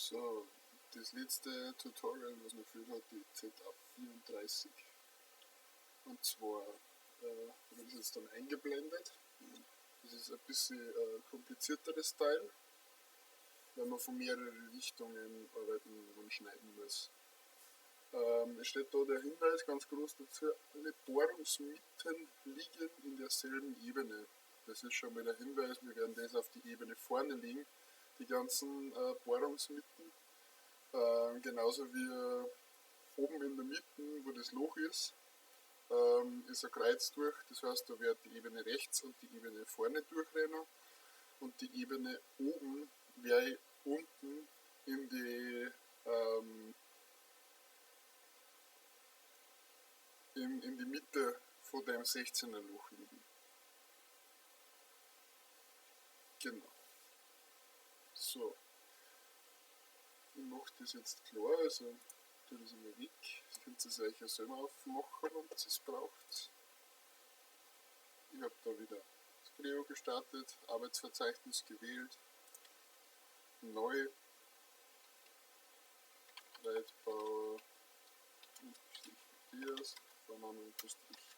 So, das letzte Tutorial, was mir fehlt hat, die ZA34. Und zwar habe ich das jetzt dann eingeblendet. Das ist ein bisschen komplizierteres Teil, weil man von mehreren Richtungen arbeiten und schneiden muss. Es steht da der Hinweis ganz groß dazu, alle Bohrungsmitten liegen in derselben Ebene. Das ist schon mal der Hinweis, wir werden das auf die Ebene vorne legen, die ganzen Bohrungsmitten. Genauso wie oben in der Mitte, wo das Loch ist ein Kreuz durch, das heißt, da wird die Ebene rechts und die Ebene vorne durchrennen und die Ebene oben wäre unten in die in die Mitte von dem 16er Loch liegen. Genau. So. Ich mache das jetzt klar, also ich tue das immer weg. Das könnt ihr euch ja selber aufmachen, wenn ihr es braucht. Ich habe da wieder das Creo gestartet, Arbeitsverzeichnis gewählt, neu, Leitbau, Matthias, Vorname Unterstrich,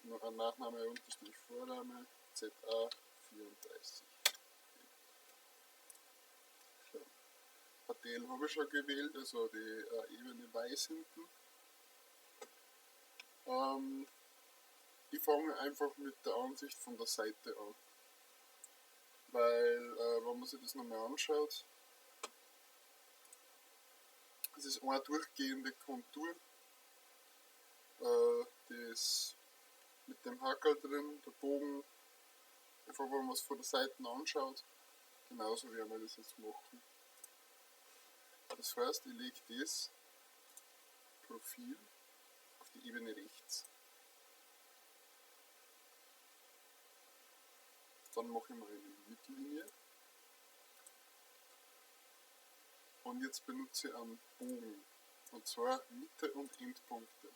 Nachname Unterstrich Vorname, ZA34. HTL habe ich schon gewählt, also die Ebene weiß hinten. Ich fange einfach mit der Ansicht von der Seite an, weil wenn man sich das nochmal anschaut, es ist eine durchgehende Kontur, das mit dem Hackerl drin, der Bogen, einfach wenn man es von der Seite anschaut, genauso werden wir das jetzt machen. Das heißt, ich lege das Profil auf die Ebene rechts. Dann mache ich mal eine Mittellinie. Und jetzt benutze ich einen Bogen. Und zwar Mitte und Endpunkte.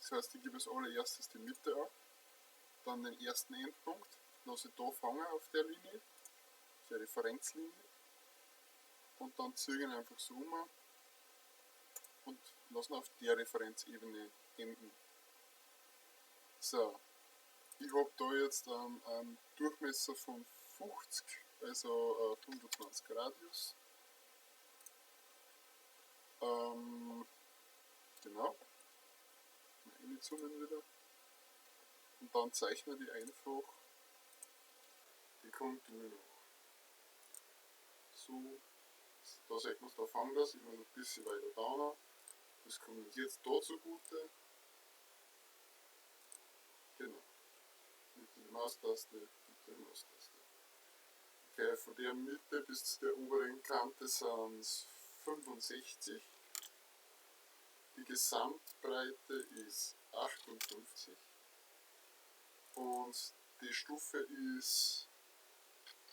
Das heißt, ich gebe als allererstes die Mitte an, dann den ersten Endpunkt, lasse ich da fangen auf der Linie, die Referenzlinie. Und dann ziehe ich ihn einfach so um und lasse ihn auf der Referenzebene enden. So, ich habe da jetzt einen Durchmesser von 50, also 25 Radius. Genau, reinzoomen wieder. Und dann zeichne ich einfach die Kontur noch. So. Da sieht man es, da fangen das, ich muss ein bisschen weiter da. Das kommt uns jetzt da zugute. Genau. Mit der Maustaste, mit der Maustaste. Okay, von der Mitte bis zu der oberen Kante sind es 65. Die Gesamtbreite ist 58. Und die Stufe ist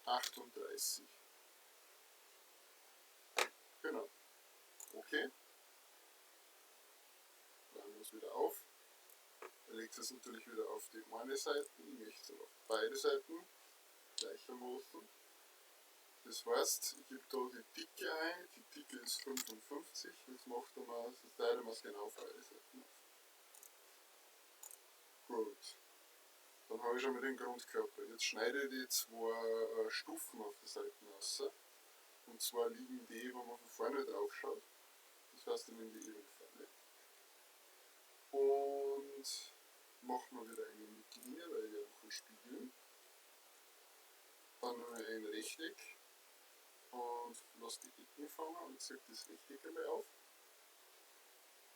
38. Genau. Okay. Dann muss wieder auf. Er legt es natürlich wieder auf die eine Seite. Ich möchte es auf beide Seiten gleichermaßen. Das heißt, ich gebe da die Dicke ein. Die Dicke ist 55. Jetzt macht er mal, das teilen wir es genau auf beide Seiten. Gut. Dann habe ich schon mal den Grundkörper. Jetzt schneide ich die zwei Stufen auf der Seite raus. Und zwar liegen die, wenn man von vorne drauf schaut. Das heißt, ich nehme die Ebene vorne. Und machen wir wieder eine Mittellinie, weil ich einfach spiegeln. Dann nehme ich ein Rechteck und lasse die Ecken fangen und ziehe das Rechteck einmal auf.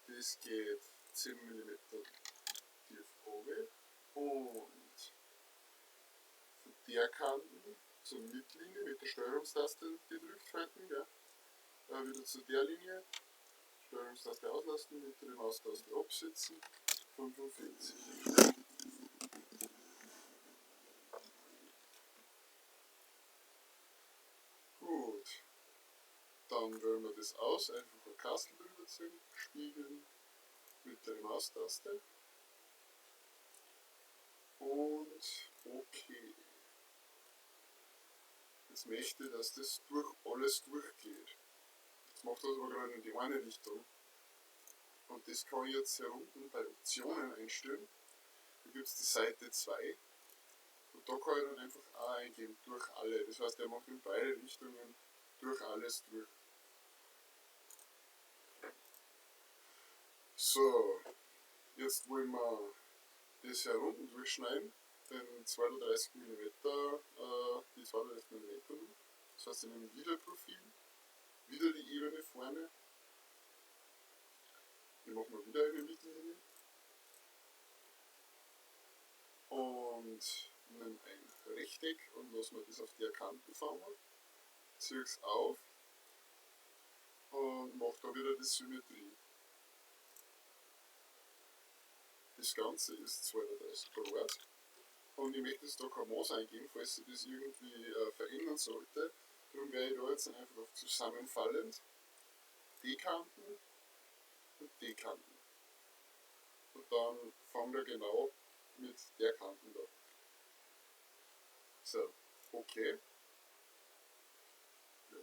Das geht 10 mm tief oben. Und von der Kante zur Mittellinie mit der Steuerungstaste gedrückt halten, gell? Wieder zu der Linie, Steuerungstaste auslassen, hinter der Maustaste absetzen, 45. Gut, dann wählen wir das aus, einfach ein Kastel drüber ziehen, spiegeln mit der Maustaste und OK. Jetzt möchte ich, dass das durch alles durchgeht. Jetzt macht das aber gerade in die eine Richtung. Und das kann ich jetzt hier unten bei Optionen einstellen. Da gibt es die Seite 2. Und da kann ich dann einfach A eingeben, durch alle. Das heißt, er macht in beide Richtungen durch alles durch. So, jetzt wollen wir das hier unten durchschneiden, den 32 mm, die 32 mm. Das heißt, ich nehme wieder Profil, wieder die Ebene vorne. Ich mache mal wieder eine Mittellinie. Und nehme ein Rechteck und lasse mir das auf der Kante fangen. Ziehe es auf und mache da wieder die Symmetrie. Das Ganze ist 32 Grad und ich möchte jetzt da kein Maß eingeben, falls sich das irgendwie verändern sollte. Darum werde ich da jetzt einfach auf zusammenfallend dekanten und dekanten. Und dann fangen wir genau mit der Kanten da. So, okay. Ja.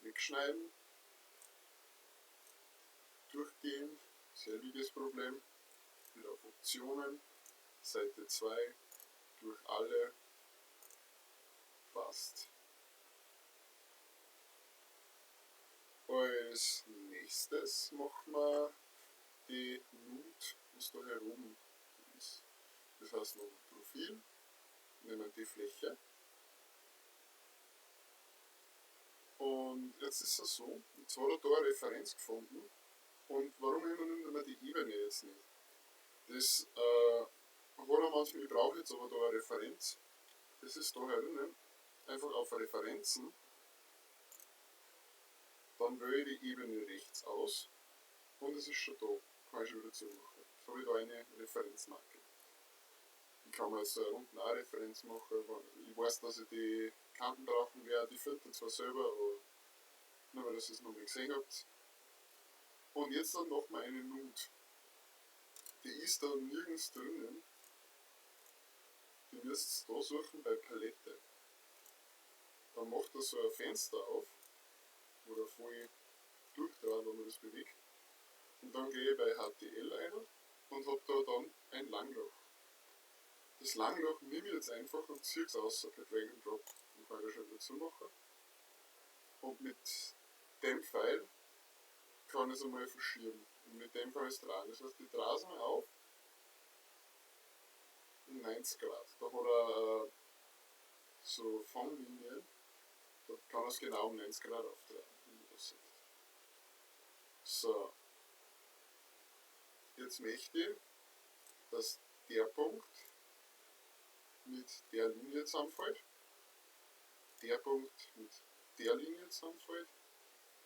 Wegschneiden. Durchgehen. Selbiges Problem. Wieder auf Optionen. Seite 2. Durch alle. Passt. Als nächstes machen wir die Nut, was da herum ist. Das heißt noch Profil, nehmen die Fläche. Und jetzt ist es so, und zwar hat da eine Referenz gefunden. Und warum nimmt man die Ebene jetzt nicht? Das hat er manchmal, ich brauche jetzt aber da eine Referenz. Das ist da herinnen. Einfach auf Referenzen. Dann wähle ich die Ebene rechts aus. Und es ist schon da. Kann ich schon wieder zumachen. Jetzt habe ich da eine Referenzmarke. Ich kann mir jetzt unten auch eine Referenz machen. Ich weiß, dass ich die Kanten brauchen werde. Die filtern zwar selber, aber nur dass ihr es nochmal gesehen habt. Und jetzt dann machen wir eine Nut. Die ist da nirgends drinnen. Die müsst ihr da suchen bei Palette. Dann macht er so ein Fenster auf, wo er voll durchdreht, wenn man das bewegt. Und dann gehe ich bei HTL ein und habe da dann ein Langloch. Das Langloch nehme ich jetzt einfach und ziehe es aus per Drag and Drop. Dann kann ich das schon dazu machen. Und mit dem Pfeil kann ich es einmal verschieben. Und mit dem kann ich es drehen. Das heißt, ich drehe es mal auf. 90 Grad. Da hat er so Fanglinien. Da kann er es genau um 90 Grad aufdrehen, wie man das sieht. So. Jetzt möchte ich, dass der Punkt mit der Linie zusammenfällt, der Punkt mit der Linie zusammenfällt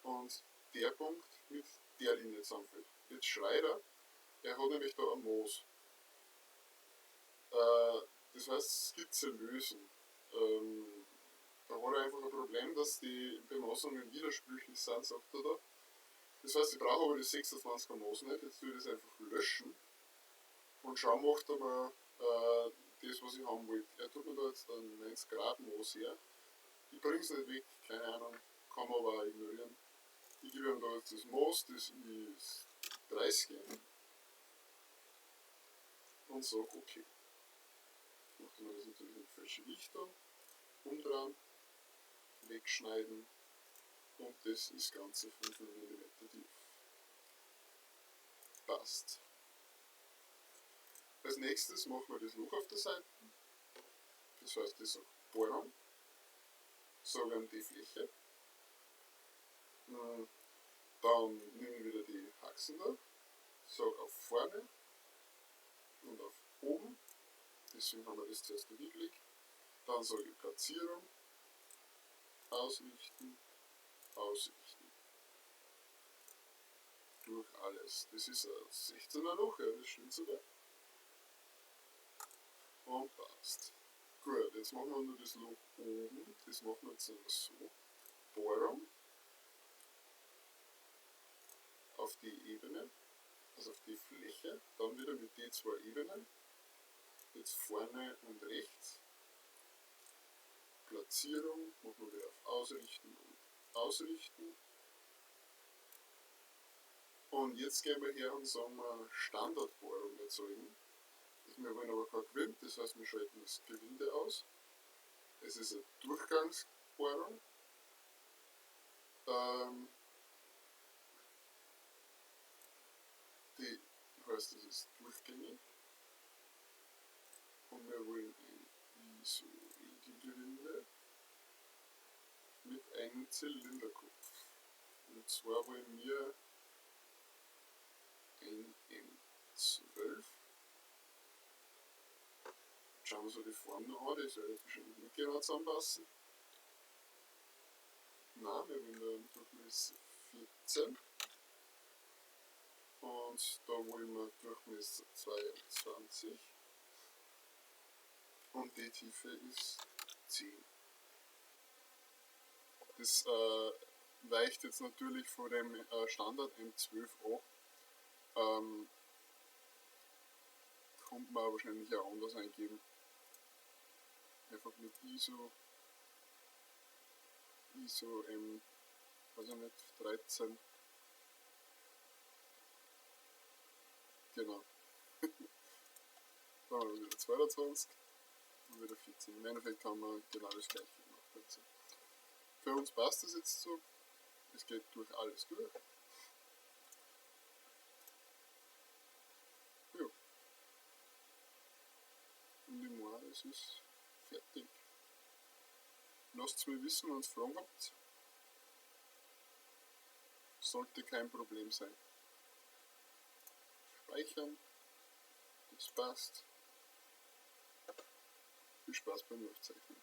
und der Punkt mit der Linie zusammenfällt. Jetzt schreit er hat nämlich da ein Moos. Das heißt, Skizze lösen. Da hat er einfach ein Problem, dass die Bemaßungen widersprüchlich sind, sagt er da. Das heißt, ich brauche aber die 26er Maß nicht. Jetzt tue ich das einfach löschen und schauen, macht er mal das, was ich haben wollte. Er tut mir da jetzt einen 90 Grad Maß her. Ich bringe es nicht weg, keine Ahnung, kann man aber auch ignorieren. Ich gebe ihm da jetzt das Maß, das ist 30 und sage OK. Macht man das natürlich in die falsche Richtung, umdrehen, wegschneiden und das ist Ganze 5 mm tief. Passt. Als nächstes machen wir das Loch auf der Seite. Das heißt, ich sage Bohrung, sage an die Fläche. Dann nehme ich wieder die Achsen da, sage auf vorne und auf oben. Deswegen haben wir das zuerst hingelegt. Dann sage ich Platzierung, ausrichten, ausrichten. Durch alles. Das ist ein 16er Loch, ja, das stimmt sogar. Und passt. Gut, jetzt machen wir nur das Loch oben. Das machen wir jetzt so. Bohrung auf die Ebene, also auf die Fläche. Dann wieder mit den zwei Ebenen. Jetzt vorne und rechts. Platzierung, machen wir wieder auf Ausrichten und Ausrichten. Und jetzt gehen wir her und sagen wir Standardbohrung erzeugen. Wir wollen aber kein Gewinde, das heißt wir schalten das Gewinde aus. Es ist eine Durchgangsbohrung. Die heißt, es ist durchgängig. Und wir wollen ein ISO-Gewinde mit einem Zylinderkopf. Und zwar wollen wir ein M12. Schauen wir uns die Form noch an, die soll jetzt wahrscheinlich nicht genau zusammenpassen. Nein, wir wollen da einen Durchmesser 14. Und da wollen wir Durchmesser 22. Und die Tiefe ist 10. Das weicht jetzt natürlich von dem Standard M12 ab. Kommt man wahrscheinlich auch anders eingeben. Einfach mit ISO M, weiß ich nicht, 13. Genau. Dann haben wir wieder 22 und wieder 14. Im Endeffekt kann man genau das gleiche machen. Für uns passt das jetzt so. Es geht durch alles durch. Ja. Und ich meine, es ist fertig. Lasst es mir wissen, wenn ihr Fragen habt. Sollte kein Problem sein. Speichern. Das passt. Viel Spaß beim Aufzeichnen.